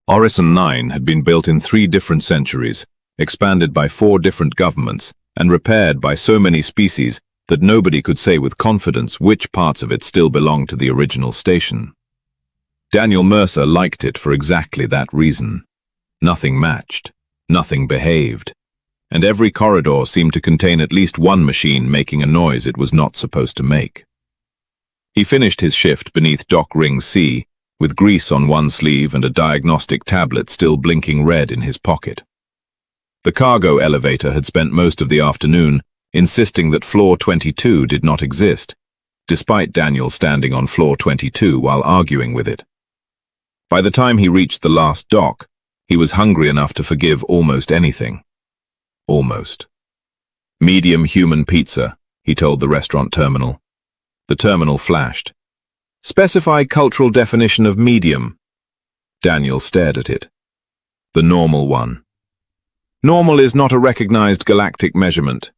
Orison 9 had been built in 3 different centuries, expanded by 4 different governments, and repaired by so many species that nobody could say with confidence which parts of it still belonged to the original station. Daniel Mercer liked it for exactly that reason. Nothing matched, nothing behaved, and every corridor seemed to contain at least one machine making a noise it was not supposed to make. He finished his shift beneath Dock Ring C, with grease on one sleeve and a diagnostic tablet still blinking red in his pocket. The cargo elevator had spent most of the afternoon insisting that floor 22 did not exist, despite Daniel standing on floor 22 while arguing with it. By the time he reached the last dock, he was hungry enough to forgive almost anything. Almost. Medium human pizza, he told the restaurant terminal. The terminal flashed. Specify cultural definition of medium. Daniel stared at it. The normal one. Normal is not a recognized galactic measurement.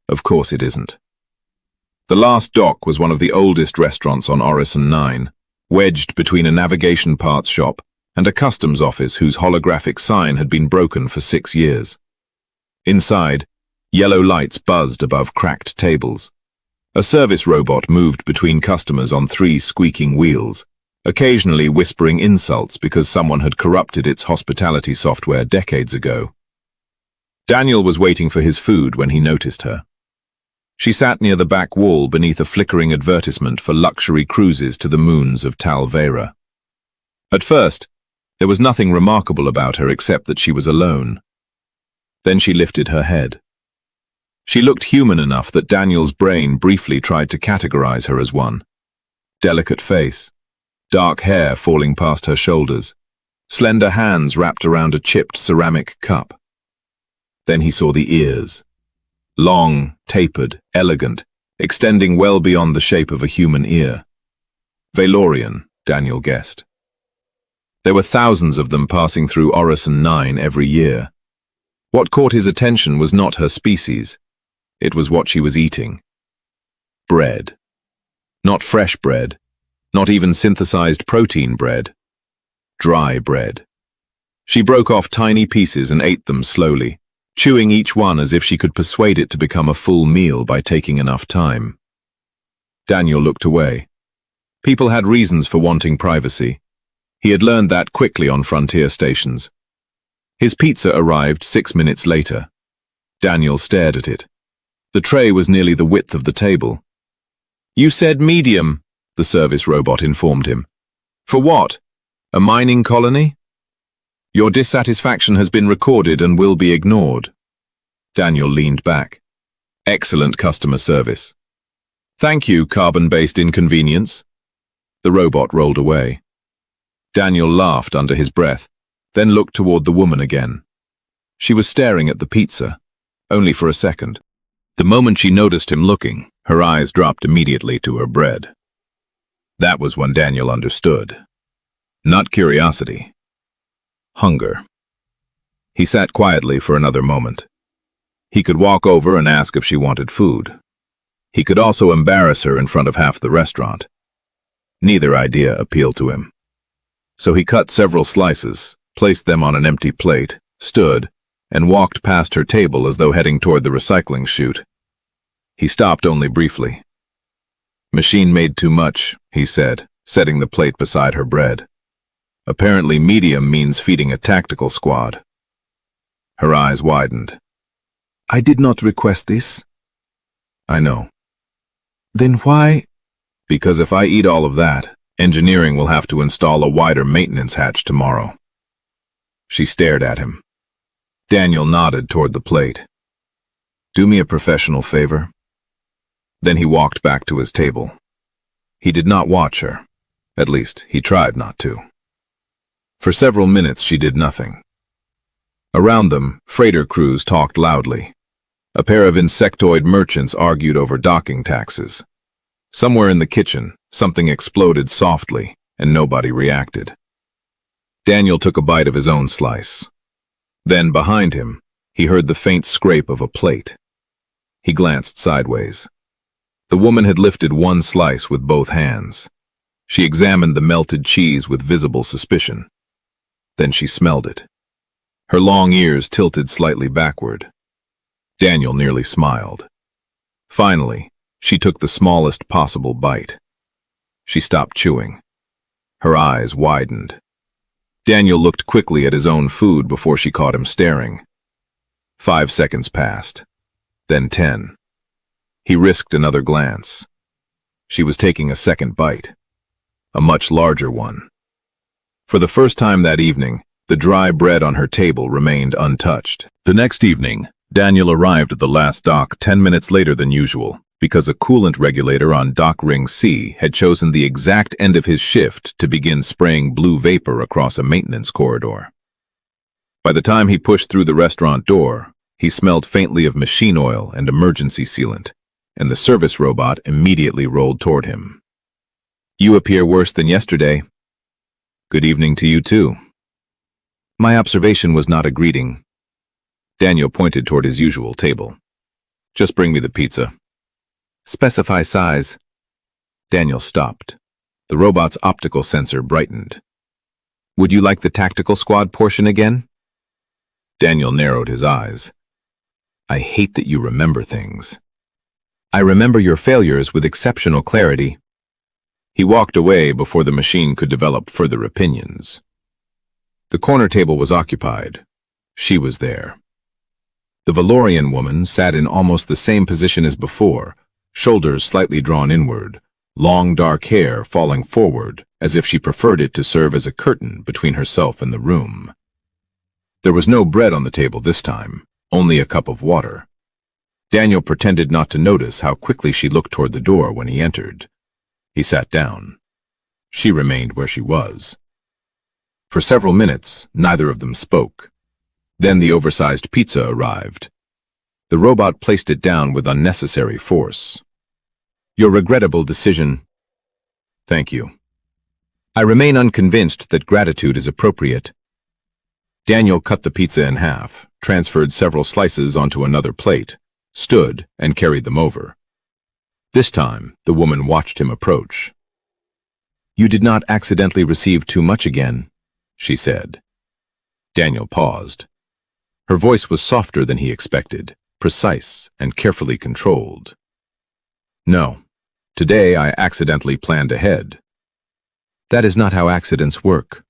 Of course it isn't. The last dock was one of the oldest restaurants on Orison 9, wedged between a navigation parts shop and a customs office whose holographic sign had been broken for 6 years. Inside, yellow lights buzzed above cracked tables. A service robot moved between customers on 3 squeaking wheels, occasionally whispering insults because someone had corrupted its hospitality software decades ago. Daniel was waiting for his food when he noticed her. She sat near the back wall beneath a flickering advertisement for luxury cruises to the moons of Tal Vera. At first, there was nothing remarkable about her except that she was alone. Then she lifted her head. She looked human enough that Daniel's brain briefly tried to categorize her as one. Delicate face, dark hair falling past her shoulders, slender hands wrapped around a chipped ceramic cup. Then he saw the ears. Long, tapered, elegant, extending well beyond the shape of a human ear. Valorian, Daniel guessed. There were thousands of them passing through Orison 9 every year. What caught his attention was not her species. It was what she was eating. Bread. Not fresh bread, not even synthesized protein bread. Dry bread. She broke off tiny pieces and ate them slowly, chewing each one as if she could persuade it to become a full meal by taking enough time. Daniel looked away. People had reasons for wanting privacy. He had learned that quickly on frontier stations. His pizza arrived 6 minutes later. Daniel stared at it. The tray was nearly the width of the table. You said medium, the service robot informed him. For what? A mining colony? Your dissatisfaction has been recorded and will be ignored. Daniel leaned back. Excellent customer service. Thank you, carbon-based inconvenience. The robot rolled away. Daniel laughed under his breath, then looked toward the woman again. She was staring at the pizza, only for a second. The moment she noticed him looking, her eyes dropped immediately to her bread. That was when Daniel understood. Not curiosity. Hunger. He sat quietly for another moment. He could walk over and ask if she wanted food. He could also embarrass her in front of half the restaurant. Neither idea appealed to him. So he cut several slices, placed them on an empty plate, stood, and walked past her table as though heading toward the recycling chute. He stopped only briefly. Machine made too much, he said, setting the plate beside her bread. Apparently medium means feeding a tactical squad. Her eyes widened. I did not request this. I know. Then why? Because if I eat all of that, engineering will have to install a wider maintenance hatch tomorrow. She stared at him. Daniel nodded toward the plate. Do me a professional favor. Then he walked back to his table. He did not watch her. At least, he tried not to. For several minutes she did nothing. Around them, freighter crews talked loudly. A pair of insectoid merchants argued over docking taxes. Somewhere in the kitchen, something exploded softly, and nobody reacted. Daniel took a bite of his own slice. Then, behind him, he heard the faint scrape of a plate. He glanced sideways. The woman had lifted one slice with both hands. She examined the melted cheese with visible suspicion. Then she smelled it. Her long ears tilted slightly backward. Daniel nearly smiled. Finally, she took the smallest possible bite. She stopped chewing. Her eyes widened. Daniel looked quickly at his own food before she caught him staring. 5 seconds passed. Then 10. He risked another glance. She was taking a second bite. A much larger one. For the first time that evening, the dry bread on her table remained untouched. The next evening, Daniel arrived at the last dock 10 minutes later than usual, because a coolant regulator on dock ring C had chosen the exact end of his shift to begin spraying blue vapor across a maintenance corridor. By the time he pushed through the restaurant door, he smelled faintly of machine oil and emergency sealant, and the service robot immediately rolled toward him. "You appear worse than yesterday." "Good evening to you too." My observation was not a greeting. Daniel pointed toward his usual table. "Just bring me the pizza." "Specify size." Daniel stopped. The robot's optical sensor brightened. "Would you like the tactical squad portion again?" Daniel narrowed his eyes. "I hate that you remember things." "I remember your failures with exceptional clarity." He walked away before the machine could develop further opinions. The corner table was occupied. She was there. The Valorian woman sat in almost the same position as before, shoulders slightly drawn inward, long dark hair falling forward as if she preferred it to serve as a curtain between herself and the room. There was no bread on the table this time, only a cup of water. Daniel pretended not to notice how quickly she looked toward the door when he entered. He sat down. She remained where she was. For several minutes, neither of them spoke. Then the oversized pizza arrived. The robot placed it down with unnecessary force. "Your regrettable decision." "Thank you." "I remain unconvinced that gratitude is appropriate." Daniel cut the pizza in half, transferred several slices onto another plate, stood, and carried them over. This time, the woman watched him approach. "You did not accidentally receive too much again," she said. Daniel paused. Her voice was softer than he expected, precise and carefully controlled. "No, today I accidentally planned ahead." "That is not how accidents work."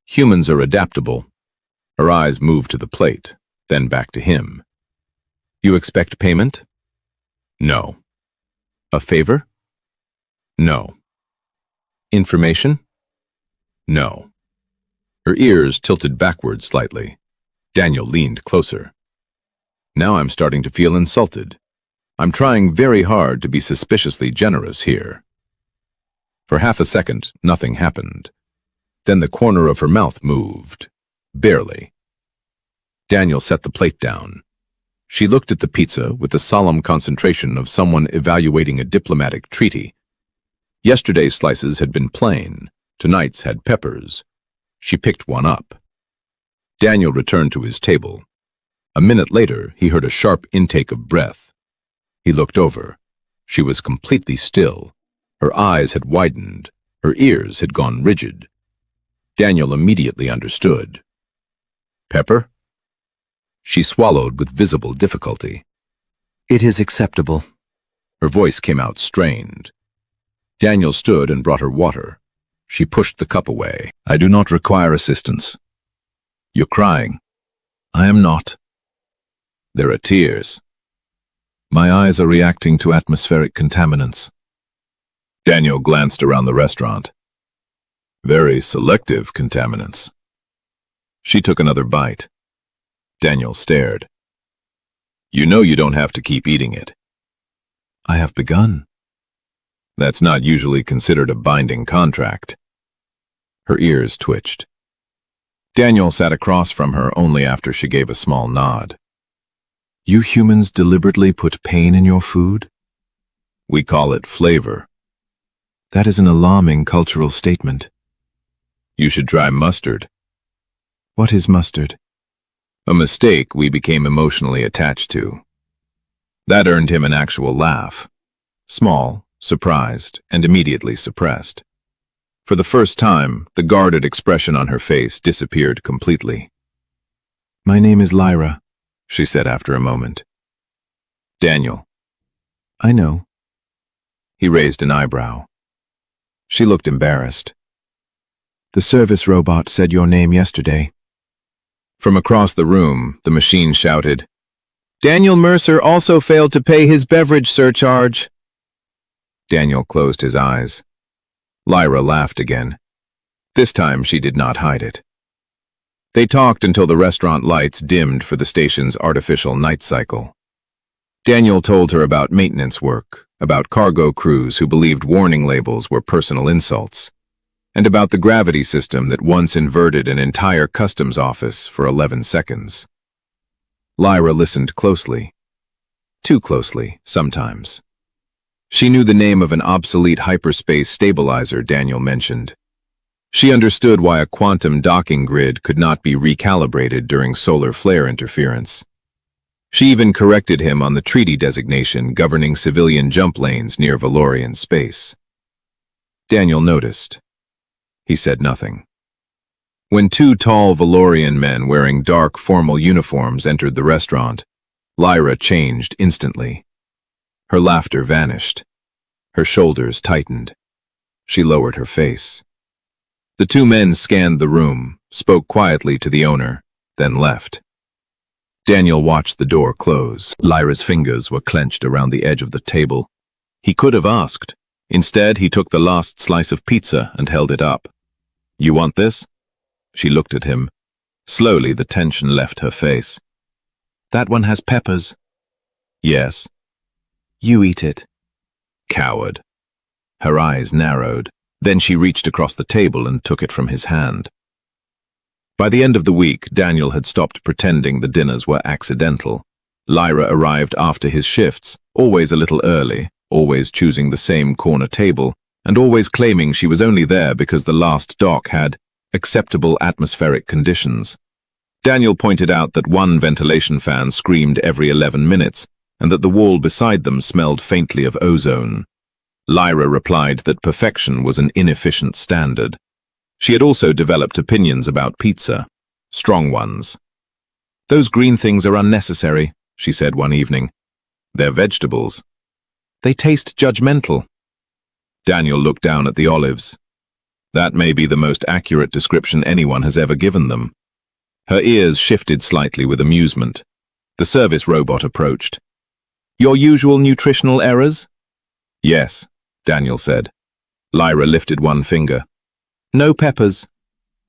"Humans are adaptable." Her eyes moved to the plate, then back to him. "You expect payment?" "No." "A favor?" "No." "Information?" "No." Her ears tilted backward slightly. Daniel leaned closer. "Now I'm starting to feel insulted. I'm trying very hard to be suspiciously generous here." For half a second, nothing happened. Then the corner of her mouth moved. Barely. Daniel set the plate down. She looked at the pizza with the solemn concentration of someone evaluating a diplomatic treaty. Yesterday's slices had been plain. Tonight's had peppers. She picked one up. Daniel returned to his table. A minute later, he heard a sharp intake of breath. He looked over. She was completely still. Her eyes had widened. Her ears had gone rigid. Daniel immediately understood. "Pepper?" She swallowed with visible difficulty. "It is acceptable." Her voice came out strained. Daniel stood and brought her water. She pushed the cup away. "I do not require assistance." "You're crying." "I am not." "There are tears." "My eyes are reacting to atmospheric contaminants." Daniel glanced around the restaurant. "Very selective contaminants." She took another bite. Daniel stared. "You know you don't have to keep eating it." "I have begun." "That's not usually considered a binding contract." Her ears twitched. Daniel sat across from her only after she gave a small nod. "You humans deliberately put pain in your food?" "We call it flavor." "That is an alarming cultural statement." "You should try mustard." "What is mustard?" "A mistake we became emotionally attached to." That earned him an actual laugh. Small, surprised, and immediately suppressed. For the first time, the guarded expression on her face disappeared completely. "My name is Lyra," she said after a moment. "Daniel." "I know." He raised an eyebrow. She looked embarrassed. "The service robot said your name yesterday." From across the room, the machine shouted, "Daniel Mercer also failed to pay his beverage surcharge." Daniel closed his eyes. Lyra laughed again. This time she did not hide it. They talked until the restaurant lights dimmed for the station's artificial night cycle. Daniel told her about maintenance work, about cargo crews who believed warning labels were personal insults, and about the gravity system that once inverted an entire customs office for 11 seconds. Lyra listened closely. Too closely, sometimes. She knew the name of an obsolete hyperspace stabilizer Daniel mentioned. She understood why a quantum docking grid could not be recalibrated during solar flare interference. She even corrected him on the treaty designation governing civilian jump lanes near Valorian space. Daniel noticed. He said nothing. When two tall Valorian men wearing dark formal uniforms entered the restaurant, Lyra changed instantly. Her laughter vanished. Her shoulders tightened. She lowered her face. The two men scanned the room, spoke quietly to the owner, then left. Daniel watched the door close. Lyra's fingers were clenched around the edge of the table. He could have asked. Instead, he took the last slice of pizza and held it up. "You want this?" She looked at him. Slowly, the tension left her face. "That one has peppers." "Yes." "You eat it." Coward. Her eyes narrowed. Then she reached across the table and took it from his hand. By the end of the week, Daniel had stopped pretending the dinners were accidental. Lyra arrived after his shifts, always a little early, always choosing the same corner table, and always claiming she was only there because the last dock had acceptable atmospheric conditions. Daniel pointed out that one ventilation fan screamed every 11 minutes, and that the wall beside them smelled faintly of ozone. Lyra replied that perfection was an inefficient standard. She had also developed opinions about pizza, strong ones. "Those green things are unnecessary," she said one evening. "They're vegetables." "They taste judgmental." Daniel looked down at the olives. That may be the most accurate description anyone has ever given them. Her ears shifted slightly with amusement. The service robot approached. "Your usual nutritional errors?" "Yes," Daniel said. Lyra lifted one finger. "No peppers."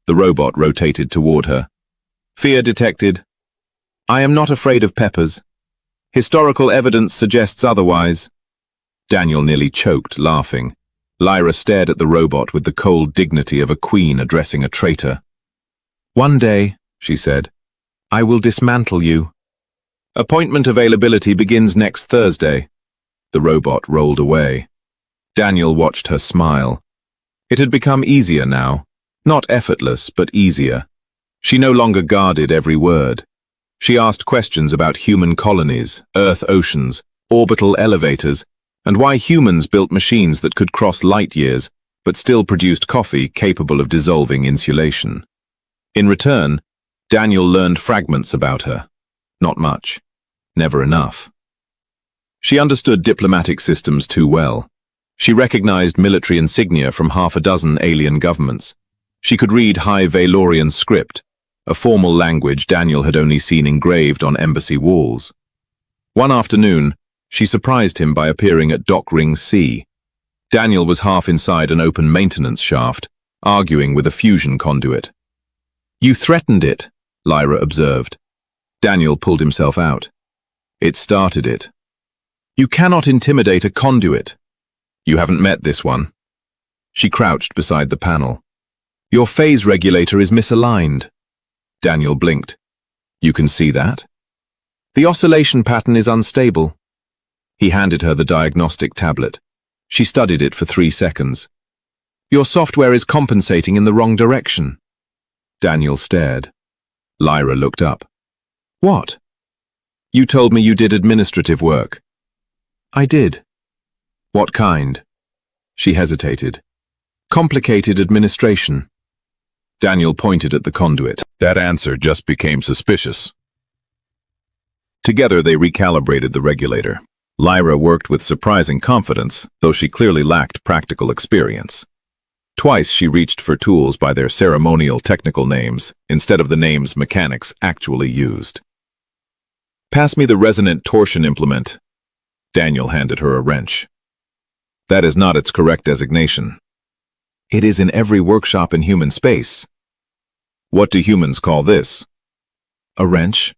The robot rotated toward her. "Fear detected." "I am not afraid of peppers. Historical evidence suggests otherwise." Daniel nearly choked, laughing. Lyra stared at the robot with the cold dignity of a queen addressing a traitor. "One day," she said, "I will dismantle you." "Appointment availability begins next Thursday." The robot rolled away. Daniel watched her smile. It had become easier now. Not effortless, but easier. She no longer guarded every word. She asked questions about human colonies, Earth oceans, orbital elevators, and why humans built machines that could cross light years, but still produced coffee capable of dissolving insulation. In return, Daniel learned fragments about her. Not much. Never enough. She understood diplomatic systems too well. She recognized military insignia from half a dozen alien governments. She could read High Valorian script, a formal language Daniel had only seen engraved on embassy walls. One afternoon, she surprised him by appearing at Dock Ring C. Daniel was half inside an open maintenance shaft, arguing with a fusion conduit. "You threatened it," Lyra observed. Daniel pulled himself out. "It started it." "You cannot intimidate a conduit." "You haven't met this one." She crouched beside the panel. "Your phase regulator is misaligned." Daniel blinked. "You can see that?" "The oscillation pattern is unstable." He handed her the diagnostic tablet. She studied it for 3 seconds. "Your software is compensating in the wrong direction." Daniel stared. Lyra looked up. "What?" "You told me you did administrative work." "I did." "What kind?" She hesitated. Complicated administration. Daniel pointed at the conduit. That answer just became suspicious. Together they recalibrated the regulator. Lyra worked with surprising confidence, though she clearly lacked practical experience. Twice she reached for tools by their ceremonial technical names, instead of the names mechanics actually used. "Pass me the resonant torsion implement." Daniel handed her a wrench. "That is not its correct designation. It is in every workshop in human space." "What do humans call this?" "A wrench."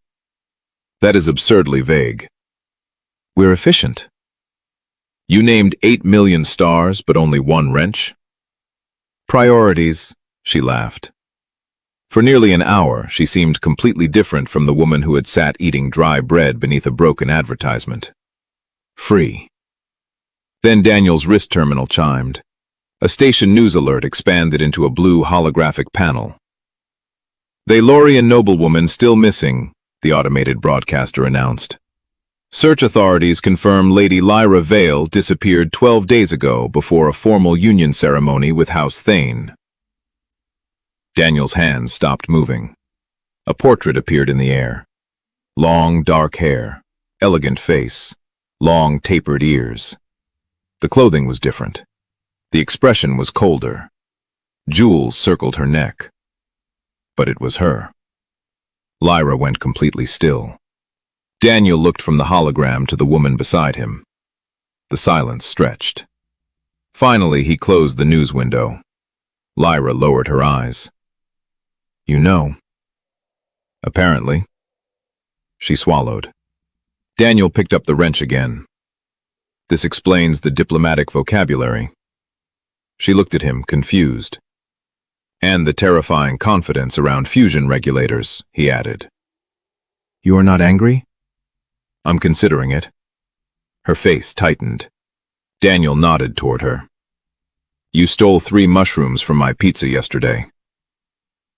"That is absurdly vague." "We're efficient." "You named 8 million stars, but only one wrench?" "Priorities," she laughed. For nearly an hour, she seemed completely different from the woman who had sat eating dry bread beneath a broken advertisement. Free. Then Daniel's wrist terminal chimed. A station news alert expanded into a blue holographic panel. "The Lyra noblewoman still missing," the automated broadcaster announced. "Search authorities confirm Lady Lyra Vale disappeared 12 days ago before a formal union ceremony with House Thane." Daniel's hands stopped moving. A portrait appeared in the air. Long, dark hair, elegant face, long, tapered ears. The clothing was different. The expression was colder. Jewels circled her neck. But it was her. Lyra went completely still. Daniel looked from the hologram to the woman beside him. The silence stretched. Finally, he closed the news window. Lyra lowered her eyes. "You know." "Apparently." She swallowed. Daniel picked up the wrench again. "This explains the diplomatic vocabulary." She looked at him, confused. "And the terrifying confidence around fusion regulators," he added. "You are not angry?" "I'm considering it." Her face tightened. Daniel nodded toward her. "You stole 3 mushrooms from my pizza yesterday."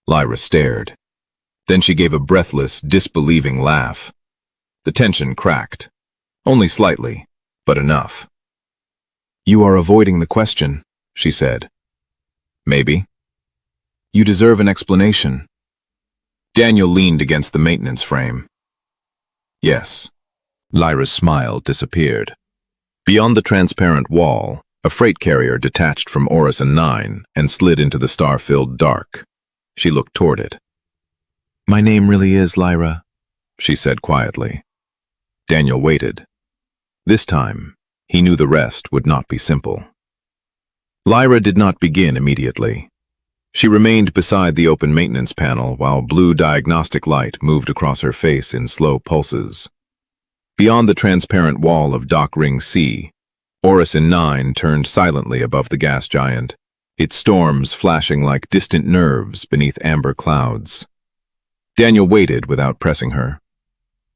Lyra stared. Then she gave a breathless, disbelieving laugh. The tension cracked. Only slightly, but enough. "You are avoiding the question," she said. "Maybe." "You deserve an explanation." Daniel leaned against the maintenance frame. "Yes." Lyra's smile disappeared. Beyond the transparent wall, a freight carrier detached from Orison 9 and slid into the star-filled dark. She looked toward it. "My name really is Lyra," she said quietly. Daniel waited. This time, he knew the rest would not be simple. Lyra did not begin immediately. She remained beside the open maintenance panel while blue diagnostic light moved across her face in slow pulses. Beyond the transparent wall of Dock Ring C, Orison 9 turned silently above the gas giant, its storms flashing like distant nerves beneath amber clouds. Daniel waited without pressing her.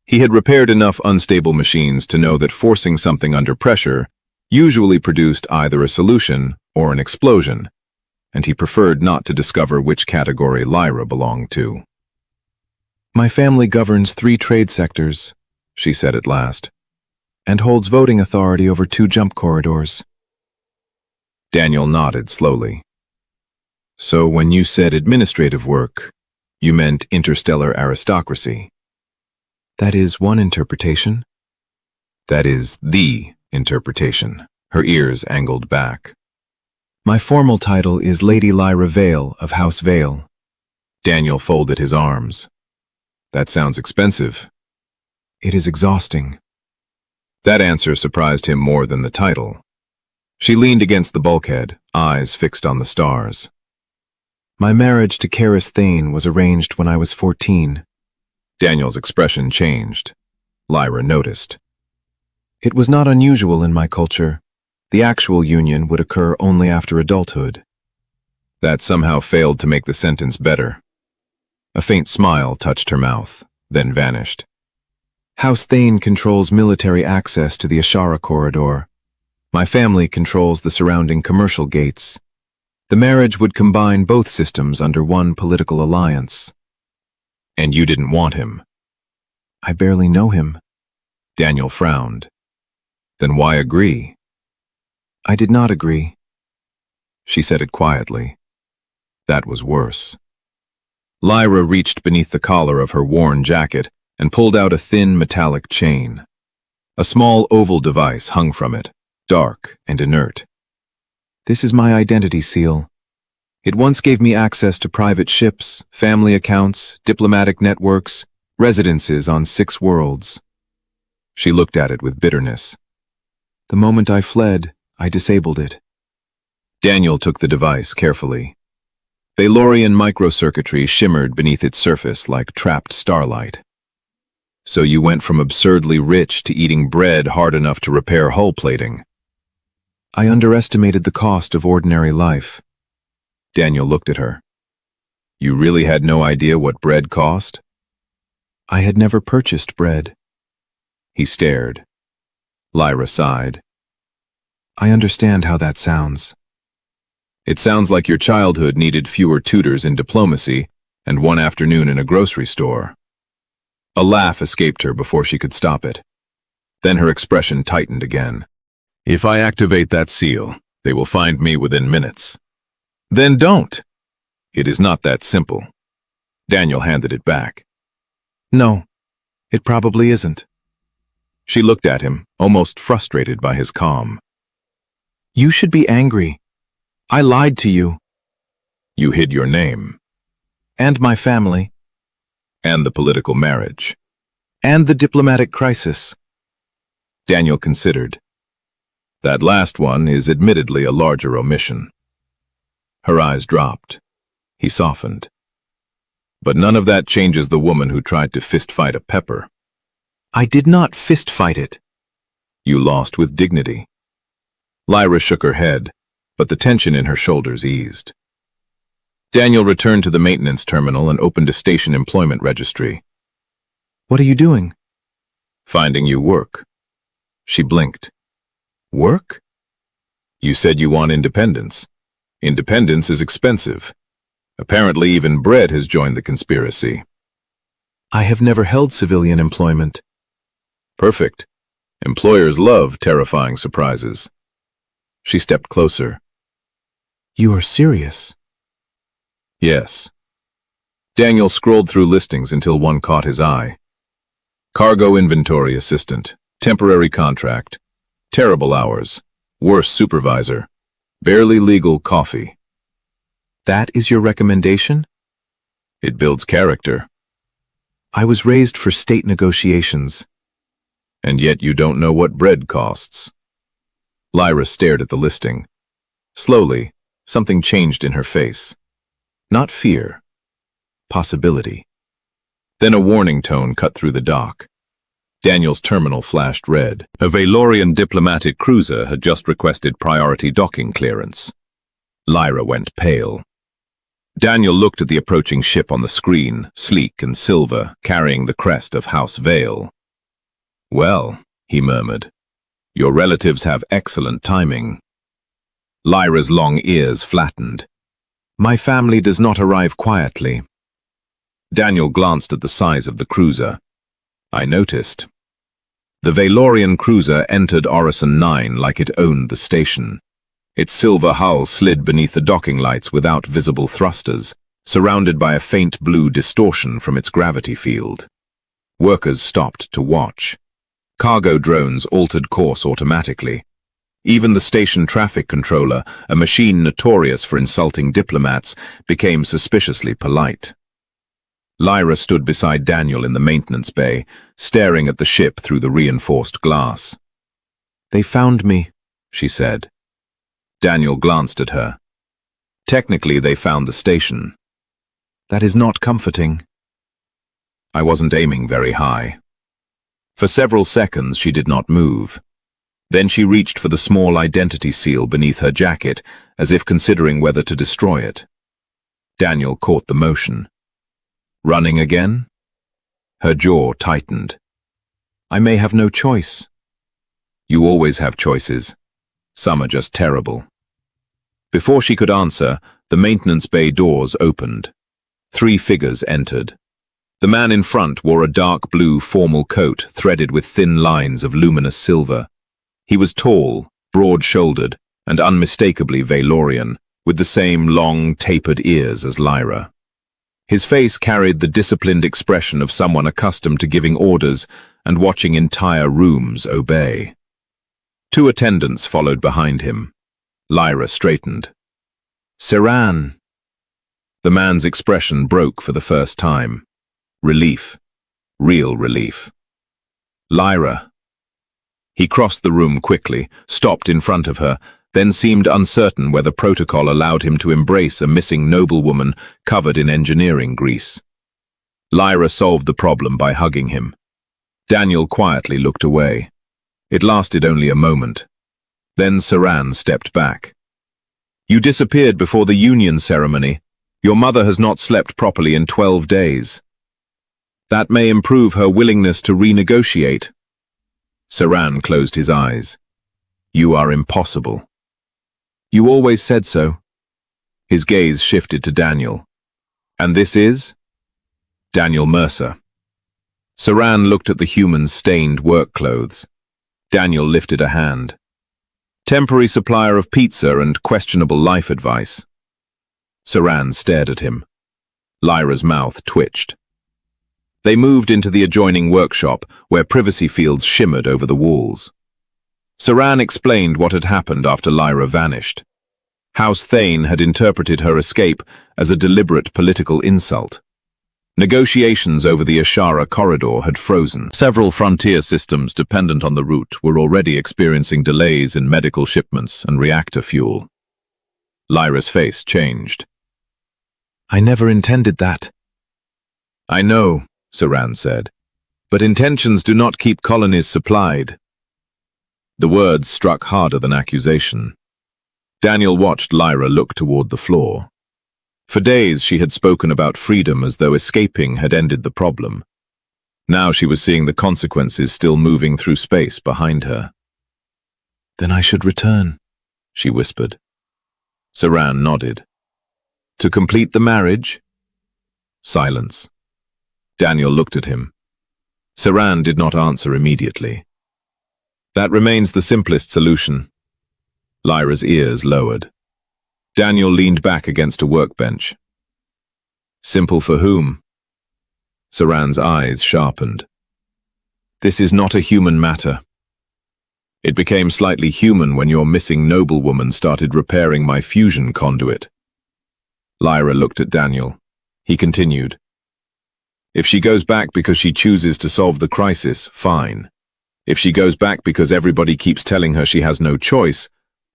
He had repaired enough unstable machines to know that forcing something under pressure usually produced either a solution or an explosion, and he preferred not to discover which category Lyra belonged to. "My family governs 3 trade sectors," she said at last, "and holds voting authority over 2 jump corridors." Daniel nodded slowly. "So when you said administrative work, you meant interstellar aristocracy?" "That is one interpretation." "That is the interpretation." Her ears angled back. "My formal title is Lady Lyra Vale of House Vale." Daniel folded his arms. "That sounds expensive." "It is exhausting." That answer surprised him more than the title. She leaned against the bulkhead, eyes fixed on the stars. "My marriage to Karis Thane was arranged when I was 14. Daniel's expression changed. Lyra noticed. "It was not unusual in my culture. The actual union would occur only after adulthood." That somehow failed to make the sentence better. A faint smile touched her mouth, then vanished. "House Thane controls military access to the Ashara corridor. My family controls the surrounding commercial gates. The marriage would combine both systems under one political alliance." "And you didn't want him?" "I barely know him." Daniel frowned. "Then why agree?" "I did not agree." She said it quietly. That was worse. Lyra reached beneath the collar of her worn jacket and pulled out a thin metallic chain. A small oval device hung from it, dark and inert. This is my identity seal. It once gave me access to private ships, family accounts, diplomatic networks, residences on 6 worlds. She looked at it with bitterness. The moment I fled, I disabled it. Daniel took the device carefully. Valorian microcircuitry shimmered beneath its surface like trapped starlight. So you went from absurdly rich to eating bread hard enough to repair hull plating. I underestimated the cost of ordinary life. Daniel looked at her. You really had no idea what bread cost? I had never purchased bread. He stared. Lyra sighed. I understand how that sounds. It sounds like your childhood needed fewer tutors in diplomacy and one afternoon in a grocery store. A laugh escaped her before she could stop it. Then her expression tightened again. If I activate that seal, they will find me within minutes. Then don't. It is not that simple. Daniel handed it back. No, it probably isn't. She looked at him, almost frustrated by his calm. You should be angry. I lied to you. You hid your name. And my family. And the political marriage. And the diplomatic crisis. Daniel considered. That last one is admittedly a larger omission. Her eyes dropped. He softened. But none of that changes the woman who tried to fist-fight a pepper. I did not fist-fight it. You lost with dignity. Lyra shook her head, but the tension in her shoulders eased. Daniel returned to the maintenance terminal and opened a station employment registry. What are you doing? Finding you work. She blinked. Work? You said you want independence. Independence is expensive. Apparently even bread has joined the conspiracy. I have never held civilian employment. Perfect. Employers love terrifying surprises. She stepped closer. You are serious? Yes. Daniel scrolled through listings until one caught his eye. Cargo inventory assistant, temporary contract, terrible hours, worse supervisor, barely legal coffee. That is your recommendation? It builds character. I was raised for state negotiations. And yet you don't know what bread costs. Lyra stared at the listing. Slowly, something changed in her face. Not fear. Possibility. Then a warning tone cut through the dock. Daniel's terminal flashed red. A Valorian diplomatic cruiser had just requested priority docking clearance. Lyra went pale. Daniel looked at the approaching ship on the screen, sleek and silver, carrying the crest of House Vale. Well, he murmured, your relatives have excellent timing. Lyra's long ears flattened. My family does not arrive quietly. Daniel glanced at the size of the cruiser. I noticed. The Valorian cruiser entered Orison 9 like it owned the station. Its silver hull slid beneath the docking lights without visible thrusters, surrounded by a faint blue distortion from its gravity field. Workers stopped to watch. Cargo drones altered course automatically. Even the station traffic controller, a machine notorious for insulting diplomats, became suspiciously polite. Lyra stood beside Daniel in the maintenance bay, staring at the ship through the reinforced glass. They found me, she said. Daniel glanced at her. Technically, they found the station. That is not comforting. I wasn't aiming very high. For several seconds, she did not move. Then she reached for the small identity seal beneath her jacket, as if considering whether to destroy it. Daniel caught the motion. Running again? Her jaw tightened. I may have no choice. You always have choices. Some are just terrible. Before she could answer, the maintenance bay doors opened. 3 figures entered. The man in front wore a dark blue formal coat threaded with thin lines of luminous silver. He was tall, broad-shouldered, and unmistakably Valorian, with the same long, tapered ears as Lyra. His face carried the disciplined expression of someone accustomed to giving orders and watching entire rooms obey. Two attendants followed behind him. Lyra straightened. "Siran." The man's expression broke for the first time. Relief. Real relief. "Lyra." He crossed the room quickly, stopped in front of her, then seemed uncertain whether protocol allowed him to embrace a missing noblewoman covered in engineering grease. Lyra solved the problem by hugging him. Daniel quietly looked away. It lasted only a moment. Then Siran stepped back. "You disappeared before the union ceremony. Your mother has not slept properly in 12 days. That may improve her willingness to renegotiate." Siran closed his eyes. "You are impossible." "You always said so." His gaze shifted to Daniel. "And this is?" "Daniel Mercer." Siran looked at the human's stained work clothes. Daniel lifted a hand. "Temporary supplier of pizza and questionable life advice." Siran stared at him. Lyra's mouth twitched. They moved into the adjoining workshop, where privacy fields shimmered over the walls. Siran explained what had happened after Lyra vanished. House Thane had interpreted her escape as a deliberate political insult. Negotiations over the Ashara corridor had frozen. Several frontier systems dependent on the route were already experiencing delays in medical shipments and reactor fuel. Lyra's face changed. "I never intended that." "I know," Siran said, "but intentions do not keep colonies supplied." The words struck harder than accusation. Daniel watched Lyra look toward the floor. For days she had spoken about freedom as though escaping had ended the problem. Now she was seeing the consequences still moving through space behind her. "Then I should return," she whispered. Siran nodded. "To complete the marriage?" Silence. Daniel looked at him. Siran did not answer immediately. "That remains the simplest solution." Lyra's ears lowered. Daniel leaned back against a workbench. "Simple for whom?" Siran's eyes sharpened. "This is not a human matter. It became slightly human when your missing noblewoman started repairing my fusion conduit." Lyra looked at Daniel. He continued. "If she goes back because she chooses to solve the crisis, fine. If she goes back because everybody keeps telling her she has no choice,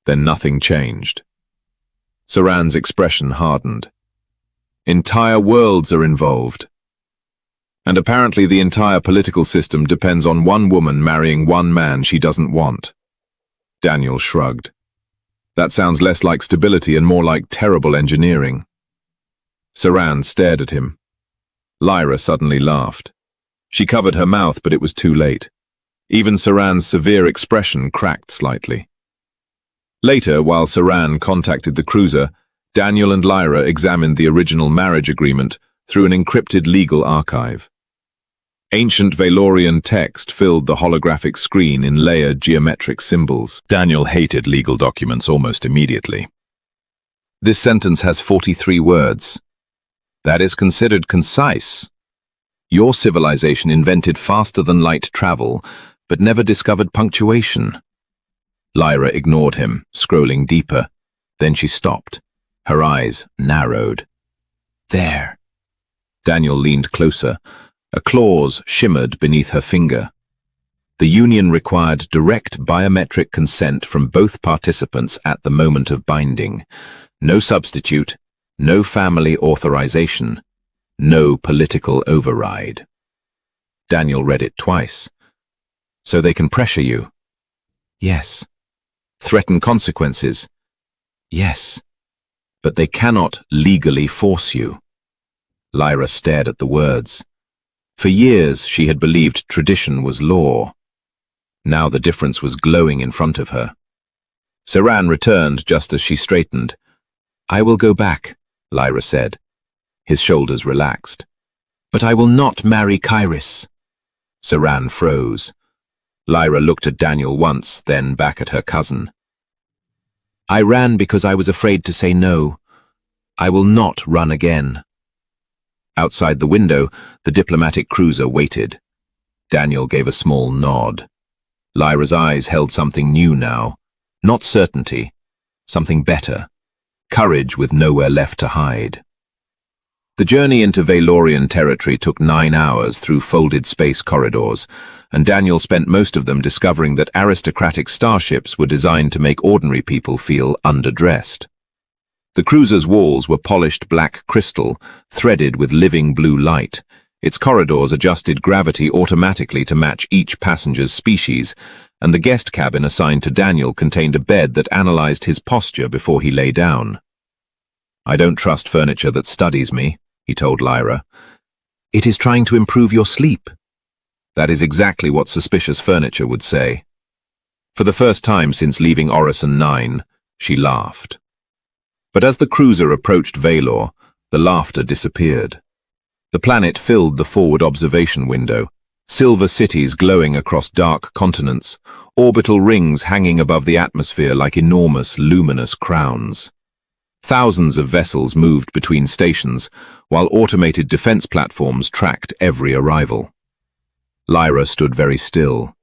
then nothing changed." Siran's expression hardened. "Entire worlds are involved. And apparently the entire political system depends on one woman marrying one man she doesn't want." Daniel shrugged. "That sounds less like stability and more like terrible engineering." Siran stared at him. Lyra suddenly laughed. She covered her mouth, but it was too late. Even Siran's severe expression cracked slightly. Later, while Siran contacted the cruiser, Daniel and Lyra examined the original marriage agreement through an encrypted legal archive. Ancient Valorian text filled the holographic screen in layered geometric symbols. Daniel hated legal documents almost immediately. "This sentence has 43 words. That is considered concise. Your civilization invented faster-than-light travel, but never discovered punctuation." Lyra ignored him, scrolling deeper. Then she stopped. Her eyes narrowed. "There." Daniel leaned closer. A clause shimmered beneath her finger. The union required direct biometric consent from both participants at the moment of binding. No substitute, no family authorization, no political override. Daniel read it twice. "So they can pressure you?" "Yes." "Threaten consequences?" "Yes." "But they cannot legally force you." Lyra stared at the words. For years she had believed tradition was law. Now the difference was glowing in front of her. Siran returned just as she straightened. "I will go back," Lyra said. His shoulders relaxed. "But I will not marry Kairis." Siran froze. Lyra looked at Daniel once, then back at her cousin. I ran because I was afraid to say no. I will not run again. Outside the window, the diplomatic cruiser waited. Daniel gave a small nod. Lyra's eyes held something new now. Not certainty, something better. Courage with nowhere left to hide. The journey into Valorian territory took 9 hours through folded space corridors, and Daniel spent most of them discovering that aristocratic starships were designed to make ordinary people feel underdressed. The cruiser's walls were polished black crystal, threaded with living blue light. Its corridors adjusted gravity automatically to match each passenger's species, and the guest cabin assigned to Daniel contained a bed that analyzed his posture before he lay down. "I don't trust furniture that studies me," he told Lyra. "It is trying to improve your sleep." That is exactly what suspicious furniture would say. For the first time since leaving Orison 9, she laughed. But as the cruiser approached Valor, the laughter disappeared. The planet filled the forward observation window, silver cities glowing across dark continents, orbital rings hanging above the atmosphere like enormous, luminous crowns. Thousands of vessels moved between stations, while automated defense platforms tracked every arrival. Lyra stood very still.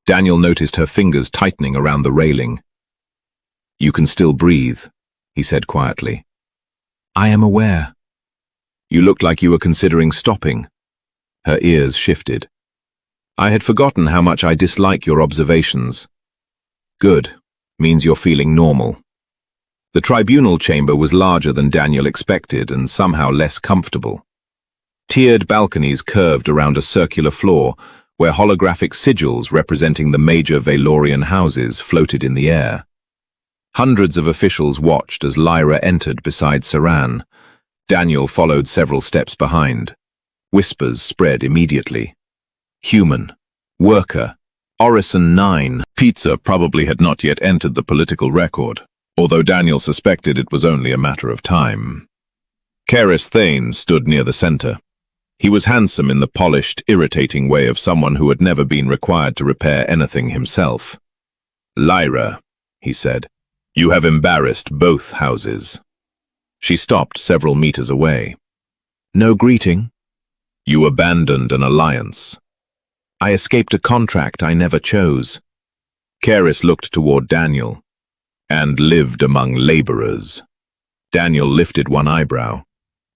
Daniel noticed her fingers tightening around the railing. "You can still breathe," he said quietly. "I am aware." "You looked like you were considering stopping." Her ears shifted. "I had forgotten how much I dislike your observations." "Good. Means you're feeling normal." The tribunal chamber was larger than Daniel expected and somehow less comfortable. Tiered balconies curved around a circular floor where holographic sigils representing the major Valorian houses floated in the air. Hundreds of officials watched as Lyra entered beside Saran. Daniel followed several steps behind. Whispers spread immediately. Human. Worker. Orison 9. Pizza probably had not yet entered the political record, although Daniel suspected it was only a matter of time. Karis Thane stood near the center. He was handsome in the polished, irritating way of someone who had never been required to repair anything himself. "Lyra," he said, "you have embarrassed both houses." She stopped several meters away. "No greeting." "You abandoned an alliance." "I escaped a contract I never chose." Karis looked toward Daniel. "And lived among laborers." Daniel lifted one eyebrow.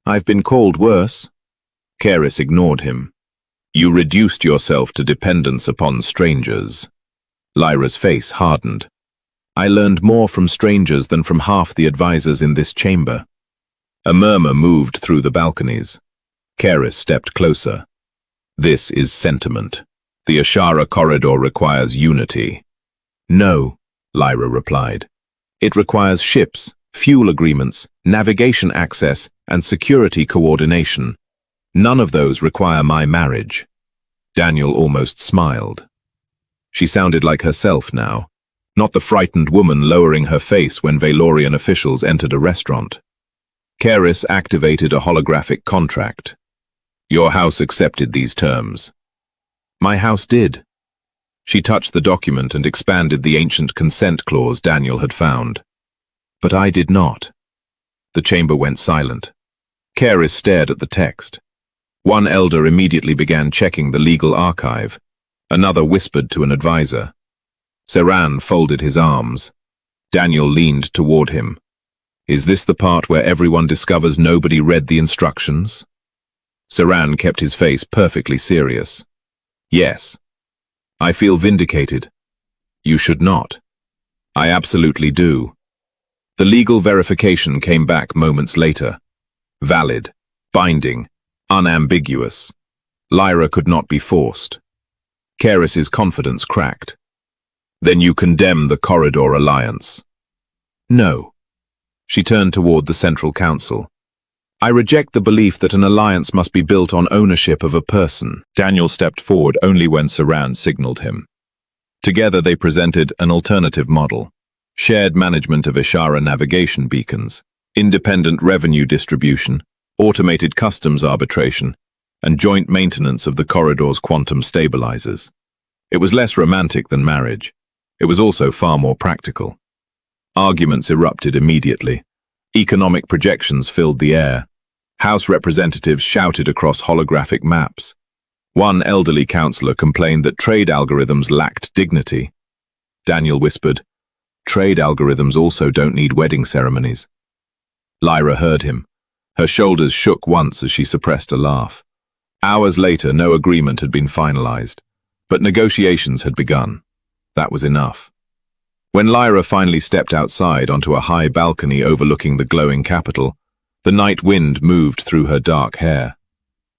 "I've been called worse." Karis ignored him. "You reduced yourself to dependence upon strangers." Lyra's face hardened. "I learned more from strangers than from half the advisors in this chamber." A murmur moved through the balconies. Karis stepped closer. "This is sentiment. The Ashara corridor requires unity." "No," Lyra replied. "It requires ships, fuel agreements, navigation access, and security coordination. None of those require my marriage." Daniel almost smiled. She sounded like herself now, not the frightened woman lowering her face when Valorian officials entered a restaurant. Karis activated a holographic contract. "Your house accepted these terms." "My house did." She touched the document and expanded the ancient consent clause Daniel had found. "But I did not." The chamber went silent. Karis stared at the text. One elder immediately began checking the legal archive. Another whispered to an advisor. Saran folded his arms. Daniel leaned toward him. "Is this the part where everyone discovers nobody read the instructions?" Saran kept his face perfectly serious. "Yes. I feel vindicated." "You should not." "I absolutely do." The legal verification came back moments later. Valid, binding, unambiguous. Lyra could not be forced. Karis's confidence cracked. "Then you condemn the Corridor Alliance?" "No." She turned toward the Central Council. "I reject the belief that an alliance must be built on ownership of a person." Daniel stepped forward only when Saran signaled him. Together they presented an alternative model. Shared management of Ashara navigation beacons, independent revenue distribution, automated customs arbitration, and joint maintenance of the corridor's quantum stabilizers. It was less romantic than marriage. It was also far more practical. Arguments erupted immediately. Economic projections filled the air. House representatives shouted across holographic maps. One elderly councillor complained that trade algorithms lacked dignity. Daniel whispered, "Trade algorithms also don't need wedding ceremonies." Lyra heard him. Her shoulders shook once as she suppressed a laugh. Hours later, no agreement had been finalized, but negotiations had begun. That was enough. When Lyra finally stepped outside onto a high balcony overlooking the glowing capital, the night wind moved through her dark hair.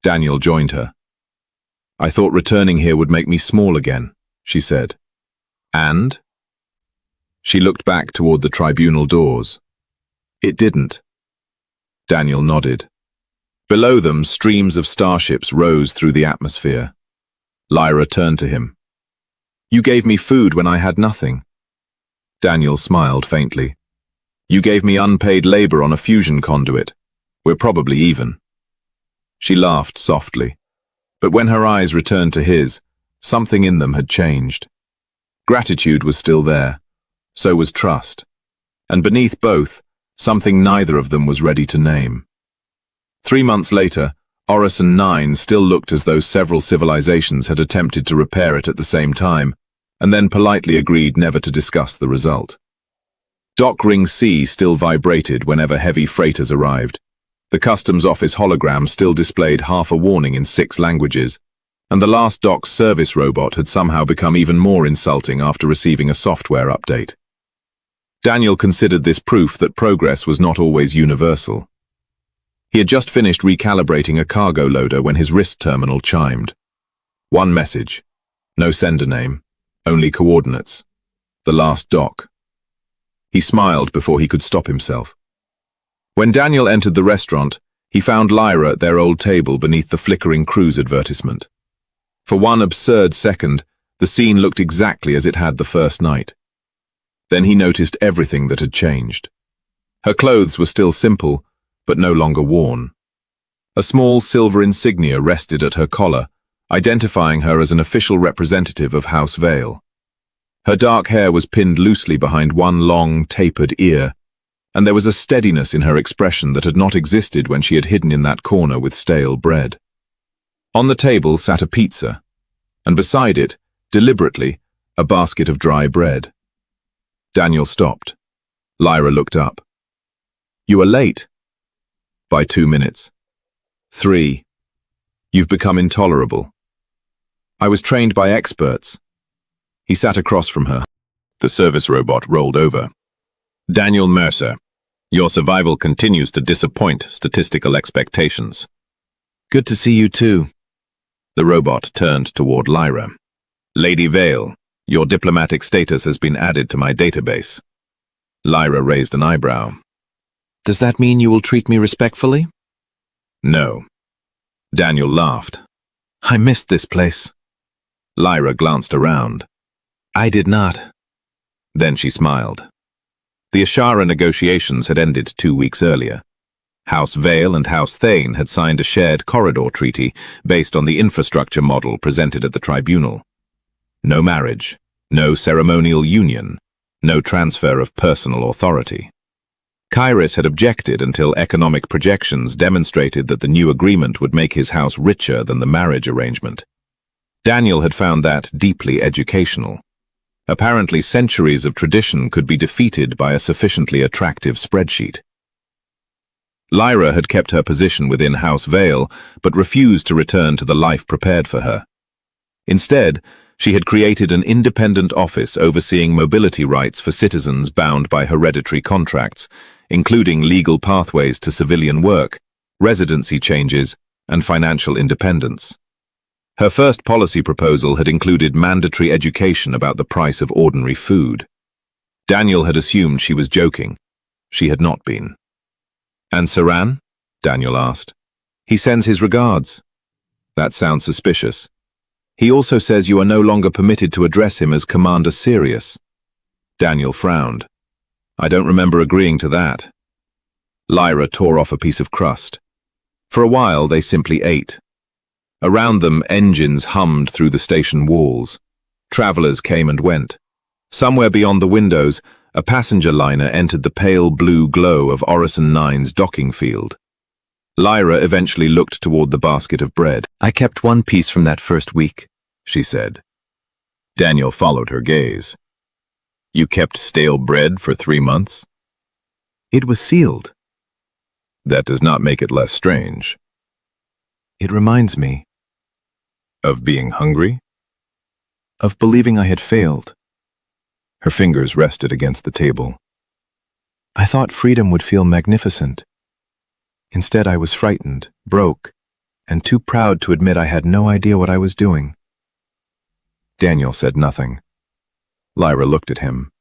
Daniel joined her. "I thought returning here would make me small again," she said. "And?" She looked back toward the tribunal doors. "It didn't." Daniel nodded. Below them, streams of starships rose through the atmosphere. Lyra turned to him. "You gave me food when I had nothing." Daniel smiled faintly. "You gave me unpaid labor on a fusion conduit. We're probably even." She laughed softly, but when her eyes returned to his, something in them had changed. Gratitude was still there, so was trust, and beneath both, something neither of them was ready to name. 3 months later, Orison 9 still looked as though several civilizations had attempted to repair it at the same time, and then politely agreed never to discuss the result. Dock Ring C still vibrated whenever heavy freighters arrived. The customs office hologram still displayed half a warning in 6 languages, and the last dock service robot had somehow become even more insulting after receiving a software update. Daniel considered this proof that progress was not always universal. He had just finished recalibrating a cargo loader when his wrist terminal chimed. One message. No sender name. Only coordinates. The last dock. He smiled before he could stop himself. When Daniel entered the restaurant, he found Lyra at their old table beneath the flickering cruise advertisement. For one absurd second, the scene looked exactly as it had the first night. Then he noticed everything that had changed. Her clothes were still simple, but no longer worn. A small silver insignia rested at her collar, identifying her as an official representative of House Vale. Her dark hair was pinned loosely behind one long, tapered ear, and there was a steadiness in her expression that had not existed when she had hidden in that corner with stale bread. On the table sat a pizza, and beside it, deliberately, a basket of dry bread. Daniel stopped. Lyra looked up. "You are late." "By 2 minutes." 3. "You've become intolerable." "I was trained by experts." He sat across from her. The service robot rolled over. "Daniel Mercer, your survival continues to disappoint statistical expectations." "Good to see you too." The robot turned toward Lyra. "Lady Vale, your diplomatic status has been added to my database." Lyra raised an eyebrow. "Does that mean you will treat me respectfully?" "No." Daniel laughed. "I missed this place." Lyra glanced around. "I did not." Then she smiled. The Ashara negotiations had ended 2 weeks earlier. House Vale and House Thane had signed a shared corridor treaty based on the infrastructure model presented at the tribunal. No marriage, no ceremonial union, no transfer of personal authority. Kairos had objected until economic projections demonstrated that the new agreement would make his house richer than the marriage arrangement. Daniel had found that deeply educational. Apparently, centuries of tradition could be defeated by a sufficiently attractive spreadsheet. Lyra had kept her position within House Vale, but refused to return to the life prepared for her. Instead, she had created an independent office overseeing mobility rights for citizens bound by hereditary contracts, including legal pathways to civilian work, residency changes, and financial independence. Her first policy proposal had included mandatory education about the price of ordinary food. Daniel had assumed she was joking. She had not been. "And Saran?" Daniel asked. "He sends his regards." "That sounds suspicious." "He also says you are no longer permitted to address him as Commander Sirius." Daniel frowned. "I don't remember agreeing to that." Lyra tore off a piece of crust. For a while, they simply ate. Around them, engines hummed through the station walls. Travelers came and went. Somewhere beyond the windows, a passenger liner entered the pale blue glow of Orison 9's docking field. Lyra eventually looked toward the basket of bread. I kept one piece from that first week, she said. Daniel followed her gaze. You kept stale bread for 3 months? It was sealed. That does not make it less strange. It reminds me. Of being hungry? Of believing I had failed. Her fingers rested against the table. I thought freedom would feel magnificent. Instead, I was frightened, broke, and too proud to admit I had no idea what I was doing. Daniel said nothing. Lyra looked at him.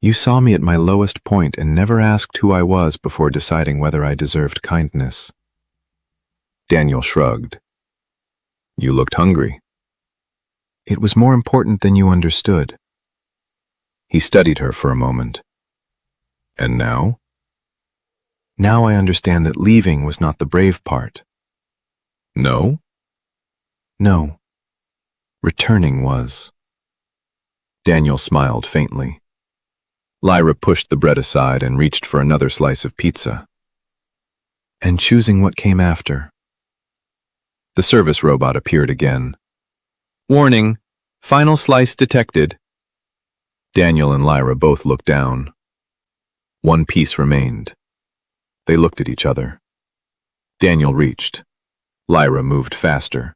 You saw me at my lowest point and never asked who I was before deciding whether I deserved kindness. Daniel shrugged. You looked hungry. It was more important than you understood. He studied her for a moment. And now? Now I understand that leaving was not the brave part. No? No. Returning was. Daniel smiled faintly. Lyra pushed the bread aside and reached for another slice of pizza. And choosing what came after. The service robot appeared again. Warning, final slice detected. Daniel and Lyra both looked down. One piece remained. They looked at each other. Daniel reached. Lyra moved faster.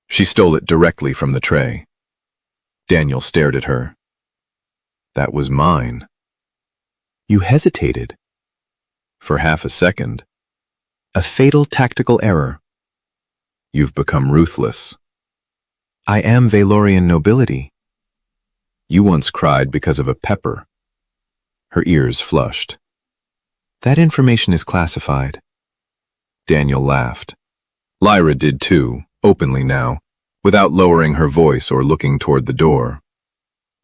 She stole it directly from the tray. Daniel stared at her. That was mine. You hesitated. For half a second. A fatal tactical error. You've become ruthless. I am Valorian nobility. You once cried because of a pepper. Her ears flushed. That information is classified. Daniel laughed. Lyra did too, openly now, without lowering her voice or looking toward the door.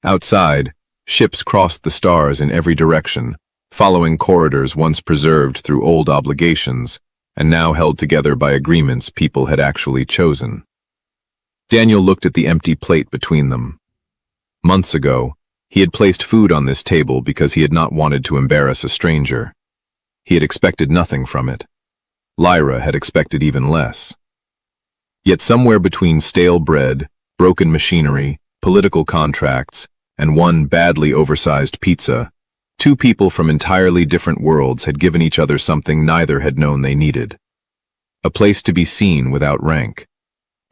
Outside, ships crossed the stars in every direction, following corridors once preserved through old obligations and now held together by agreements people had actually chosen. Daniel looked at the empty plate between them. Months ago, he had placed food on this table because he had not wanted to embarrass a stranger. He had expected nothing from it. Lyra had expected even less. Yet somewhere between stale bread, broken machinery, political contracts, and one badly oversized pizza, two people from entirely different worlds had given each other something neither had known they needed. A place to be seen without rank,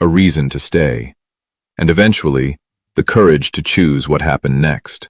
a reason to stay, and eventually, the courage to choose what happened next.